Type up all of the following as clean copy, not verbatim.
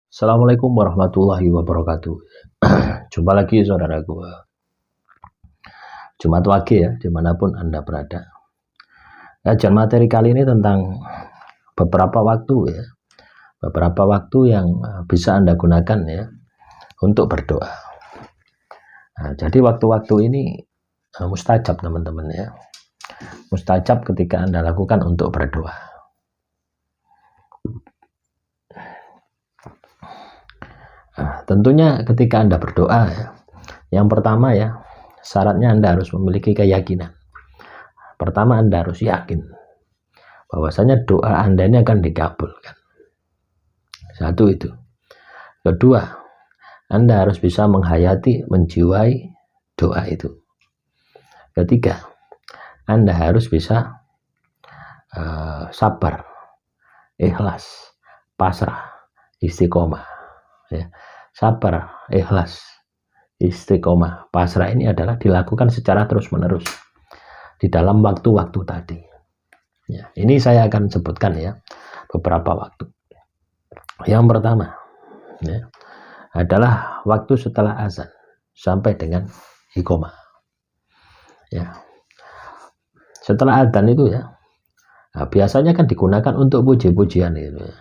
Assalamualaikum warahmatullahi wabarakatuh. Jumpa lagi saudaraku. Jumat Wage ya, dimanapun Anda berada. Kajian materi kali ini tentang beberapa waktu ya. Beberapa waktu yang bisa Anda gunakan ya untuk berdoa. Nah, jadi waktu-waktu ini mustajab teman-teman ya. Mustajab ketika Anda lakukan untuk berdoa. Nah, tentunya ketika Anda berdoa ya, yang pertama ya, syaratnya Anda harus memiliki keyakinan. Pertama, Anda harus yakin bahwasanya doa Anda ini akan dikabulkan. Satu itu. Kedua, Anda harus bisa menghayati, menjiwai doa itu. Ketiga, Anda harus bisa sabar, ikhlas, pasrah, istiqomah. Ya. Sabar, ikhlas, istiqomah, pasrah ini adalah dilakukan secara terus-menerus di dalam waktu-waktu tadi. Ya, ini saya akan sebutkan ya beberapa waktu. Yang pertama ya, adalah waktu setelah azan sampai dengan iqomah. Ya. Setelah azan itu ya, nah, biasanya kan digunakan untuk puji-pujian itu ya.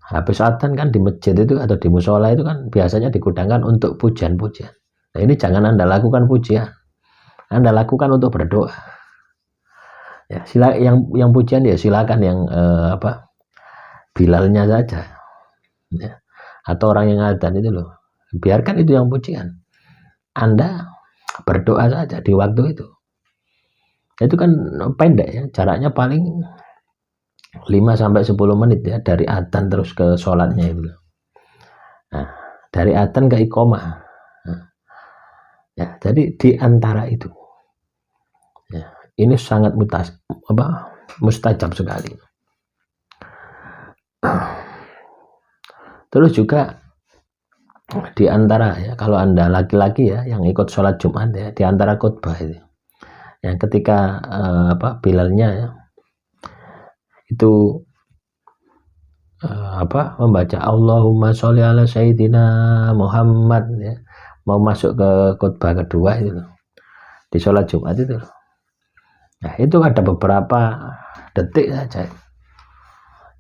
Habis adzan kan di masjid itu atau di musola itu kan biasanya digunakan untuk pujian-pujian. Nah, ini jangan Anda lakukan pujian. Anda lakukan untuk berdoa. Ya, yang pujian ya silakan yang Bilalnya saja. Ya. Atau orang yang adzan itu loh. Biarkan itu yang pujian. Anda berdoa saja di waktu itu. Itu kan pendek ya, jaraknya paling 5-10 menit ya dari adzan terus ke sholatnya itu. Nah, dari adzan ke iqomah. Nah, ya, jadi di antara itu, ya, ini sangat mustajab sekali. Terus juga di antara ya, kalau Anda laki-laki ya yang ikut sholat Jumat ya, di antara khutbah itu, yang ketika Bilalnya ya, itu membaca Allahumma sholli ala sayyidina Muhammad ya, mau masuk ke khutbah kedua itu loh, di sholat Jumat itu loh. Nah, itu ada beberapa detik saja,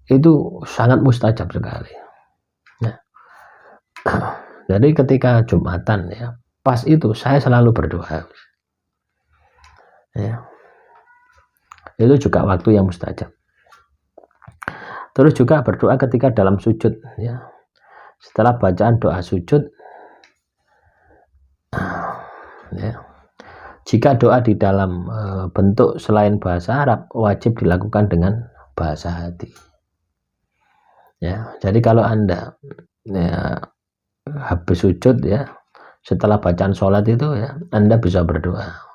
itu sangat mustajab sekali. Nah, jadi ketika Jumatan ya, pas itu saya selalu berdoa ya. Itu juga waktu yang mustajab. Terus juga berdoa ketika dalam sujud ya. Setelah bacaan doa sujud ya. Jika doa di dalam bentuk selain bahasa Arab, wajib dilakukan dengan bahasa hati. Ya, jadi kalau Anda ya, habis sujud ya, setelah bacaan sholat itu ya, Anda bisa berdoa.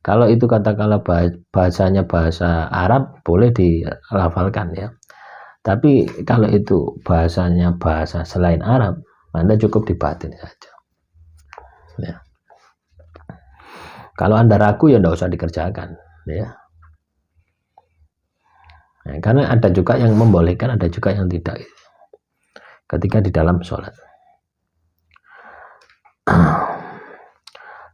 Kalau itu katakanlah bahasanya bahasa Arab, boleh dilafalkan ya. Tapi kalau itu bahasanya bahasa selain Arab, Anda cukup dibatin saja. Ya. Kalau Anda ragu ya tidak usah dikerjakan. Ya. Nah, karena ada juga yang membolehkan, ada juga yang tidak. Ketika di dalam sholat.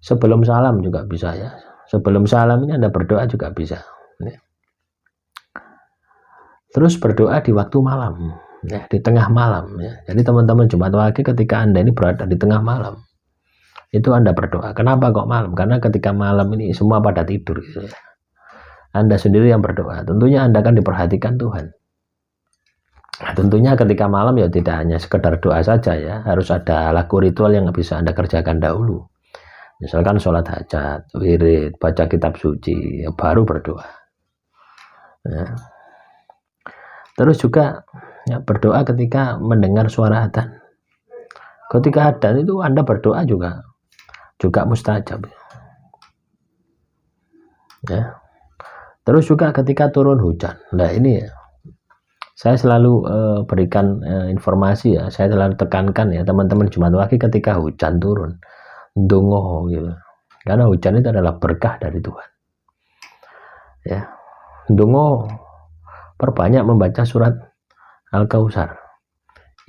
Sebelum salam juga bisa ya. Sebelum salam ini Anda berdoa juga bisa. Ya. Terus berdoa di waktu malam, ya, di tengah malam. Ya. Jadi teman-teman Jumat Wage ketika Anda ini berada di tengah malam, itu Anda berdoa. Kenapa kok malam? Karena ketika malam ini semua pada tidur. Gitu ya. Anda sendiri yang berdoa. Tentunya Anda akan diperhatikan Tuhan. Nah, tentunya ketika malam ya tidak hanya sekedar doa saja ya. Harus ada laku ritual yang bisa Anda kerjakan dahulu. Misalkan sholat hajat, wirid, baca kitab suci, ya, baru berdoa. Ya. Terus juga ya, berdoa ketika mendengar suara adzan. Ketika adzan itu Anda berdoa juga mustajab. Ya. Terus juga ketika turun hujan. Nah ini ya, saya selalu berikan informasi ya, saya selalu tekankan ya teman-teman Jumat Wage ketika hujan turun. Ndonga gitu. Karena hujan itu adalah berkah dari Tuhan. Ya. Ndonga perbanyak membaca surat Al-Kautsar.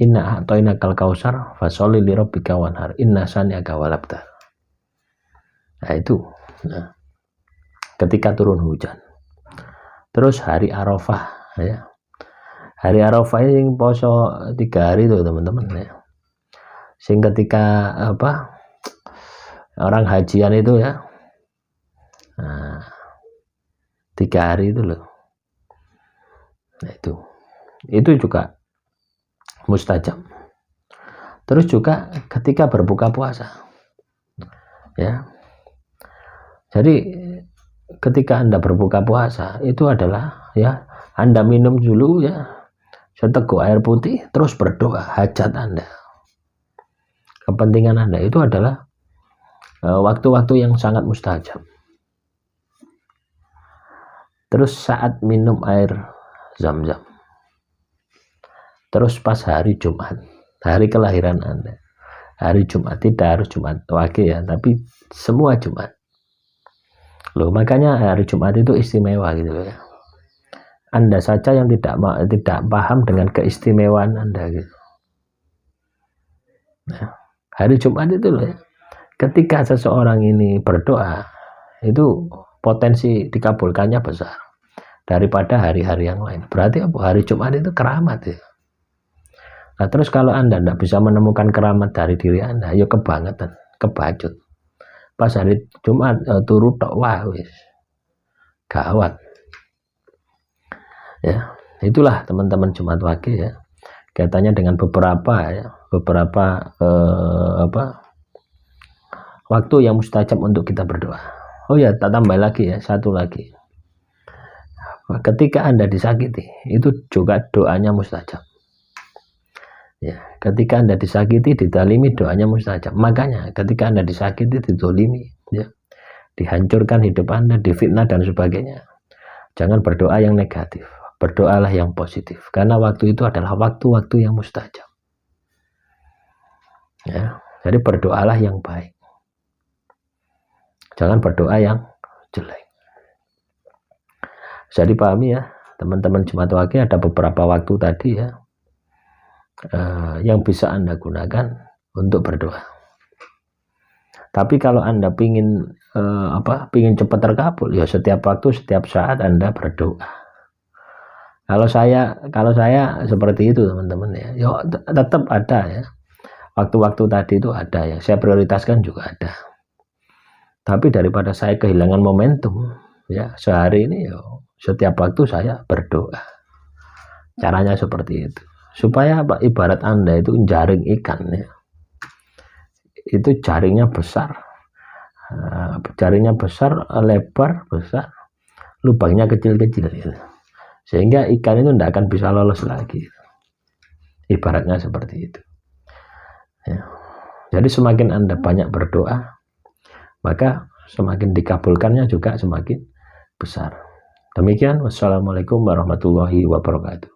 Inna a'tainakal kausar fasholli li rabbika wanhar inna sani'aka wal abtar. Nah itu. Nah, ketika turun hujan. Terus hari Arafah ya. Hari Arafah yang poso 3 hari tuh teman-teman ya. Sing ketika apa orang hajian itu ya. Nah, 3 hari itu loh. Nah itu juga mustajab. Terus juga ketika berbuka puasa ya. Jadi ketika Anda berbuka puasa itu adalah ya Anda minum dulu ya seteguk air putih, terus berdoa hajat Anda, kepentingan Anda. Itu adalah waktu-waktu yang sangat mustajab. Terus saat minum air Zam-Zam, terus pas hari Jumat, hari kelahiran Anda, hari Jumat, tidak harus Jumat Wage ya, tapi semua Jumat loh. Makanya hari Jumat itu istimewa gitu loh ya. Anda saja yang tidak paham dengan keistimewaan Anda gitu. Nah, hari Jumat itu loh ya, ketika seseorang ini berdoa itu potensi dikabulkannya besar daripada hari-hari yang lain. Berarti apa? Hari Jumat itu keramat ya. Nah terus kalau Anda tidak bisa menemukan keramat dari diri Anda, ya kebangetan, kebacut. Pas hari Jumat turu tok, wah wis gawat. Ya, itulah teman-teman Jumat Wage ya. Kaitannya dengan beberapa waktu yang mustajab untuk kita berdoa. Oh ya, tak tambah lagi ya, satu lagi. Ketika Anda disakiti, itu juga doanya mustajab. Ya, ketika Anda disakiti, didalimi, doanya mustajab. Makanya ketika Anda disakiti, didolimi, ya, dihancurkan hidup Anda, difitnah dan sebagainya, jangan berdoa yang negatif, berdoalah yang positif. Karena waktu itu adalah waktu-waktu yang mustajab. Ya, jadi berdoalah yang baik. Jangan berdoa yang jelek. Jadi pahami ya, teman-teman Jumat Wage, ada beberapa waktu tadi ya, yang bisa Anda gunakan untuk berdoa. Tapi kalau Anda pingin cepat terkabul, ya setiap waktu, setiap saat Anda berdoa. Kalau saya seperti itu teman-teman ya, tetap ada ya. Waktu-waktu tadi itu ada ya, saya prioritaskan juga ada. Tapi daripada saya kehilangan momentum ya, sehari ini ya, setiap waktu saya berdoa. Caranya seperti itu. Supaya apa? Ibarat Anda itu jaring ikan ya. Itu jaringnya besar. Jaringnya besar, lebar, besar. Lubangnya kecil-kecil gitu. Sehingga ikan itu tidak akan bisa lolos lagi. Ibaratnya seperti itu. Ya. Jadi semakin Anda banyak berdoa, maka semakin dikabulkannya juga semakin besar. Demikian, wassalamualaikum warahmatullahi wabarakatuh.